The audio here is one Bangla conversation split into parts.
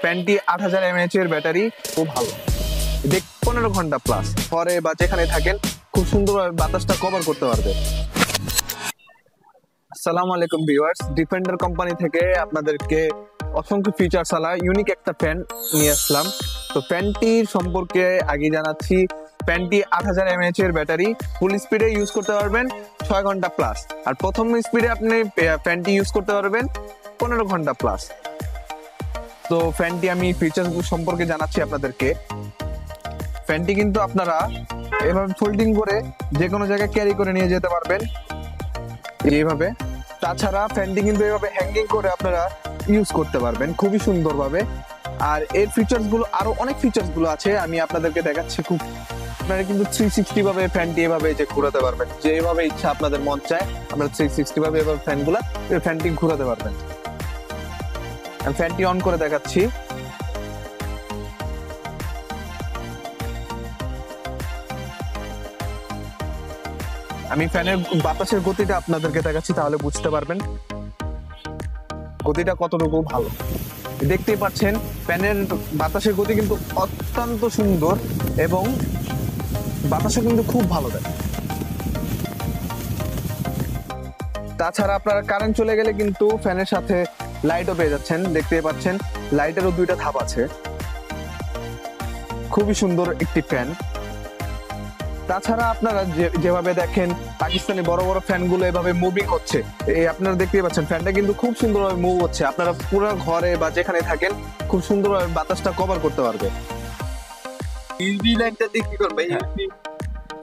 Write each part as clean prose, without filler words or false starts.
ফ্যানটি 8000 mAh এর ব্যাটারি, খুব ভালো। 15 ঘন্টা প্লাস ঘরে বা যেখানে থাকেন খুব সুন্দরভাবে বাতাসটা কভার করতে পারবে। আসসালামু আলাইকুম ভিউয়ার্স, ডিফেন্ডার কোম্পানি থেকে আপনাদেরকে অসংখ্য ফিচার্স আলা ইউনিক একটা ফ্যান নিয়ে আসলাম। তো ফ্যানটির সম্পর্কে আগে জানাচ্ছি। ফ্যানটি 8000 mAh এর ব্যাটারি, ফুল স্পিডে ইউজ করতে পারবেন 6 ঘন্টা প্লাস। আর প্রথম স্পিডে আপনি ফ্যানটি ইউজ করতে পারবেন 15 ঘন্টা প্লাস। তো ফ্যানটি আমি ফিচার্স সম্পর্কে জানাচ্ছি আপনাদেরকে। ফ্যানটি কিন্তু আপনারা এভাবে ফোল্ডিং করে যে কোনো জায়গায় ক্যারি করে নিয়ে যেতে পারবেন এইভাবে। তাছাড়া ফ্যানটি কিন্তু এভাবে হ্যাঙ্গিং করে আপনারা ইউজ করতে পারবেন খুবই সুন্দরভাবে। আর এর ফিচার্স গুলো আরো অনেক ফিচার্স গুলো আছে, আমি আপনাদেরকে দেখাচ্ছি। খুব আপনারা কিন্তু 360 ভাবে ফ্যানটি এভাবে যে ঘোরাতে পারবেন, যেভাবে ইচ্ছা আপনাদের মন চায় আপনারা 360 ভাবে এভাবে ফ্যানটি ঘোরাতে পারবেন। আমি ফ্যানটি অন করে দেখাচ্ছি। আমি ফ্যানের বাতাসের গতিটা আপনাদেরকে দেখাচ্ছি, তাহলে বুঝতে পারবেন গতিটা কতটুকু ভালো। দেখতেই পাচ্ছেন ফ্যানের বাতাসের গতি কিন্তু অত্যন্ত সুন্দর এবং বাতাসও কিন্তু খুব ভালো দেয়। তাছাড়া আপনারা কারেন্ট চলে গেলে কিন্তু ফ্যানের সাথে লাইটও পেয়ে যাচ্ছেন। দেখতেই পাচ্ছেন লাইটেরও 2টা ধাপ আছে। খুবই সুন্দর একটি ফ্যান। তাছাড়া আপনারা যেভাবে দেখেন পাকিস্তানি বড় বড় ফ্যান গুলো এভাবে মুভিং হচ্ছে, এই আপনারা দেখতেই পাচ্ছেন ফ্যানটা কিন্তু খুব সুন্দরভাবে মুভ হচ্ছে। আপনারা পুরো ঘরে বা যেখানে থাকেন খুব সুন্দরভাবে বাতাসটা কভার করতে পারবে। ইউএসবি লাইনটা দিয়ে কি করবে?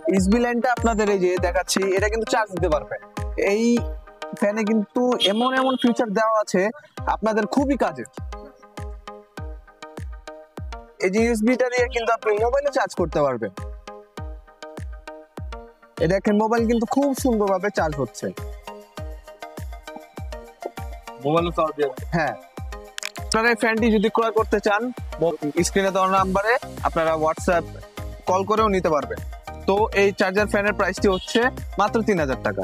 ইউএসবি লাইনটা আপনাদের এই যে দেখাচ্ছি, এটা কিন্তু চার্জ দিতে পারবে। এই ফ্যানে কিন্তু এমন এমন ফিচার দেওয়া আছে আপনাদের খুবই কাজের। এই যে ইউএসবিটা দিয়ে কিন্তু আপনি মোবাইলে চার্জ করতে পারবেন। এই দেখেন মোবাইল কিন্তু খুব সুন্দরভাবে চার্জ হচ্ছে। মোবাইলে চার্জ দিয়ে। হ্যাঁ, আপনারা এই ফ্যানটি যদি ক্রয় করতে চান স্ক্রিনে দেওয়া নাম্বারে আপনারা হোয়াটসঅ্যাপ কল করেও নিতে পারবেন। তো এই চার্জার ফ্যানের প্রাইসটি হচ্ছে মাত্র 3000 টাকা।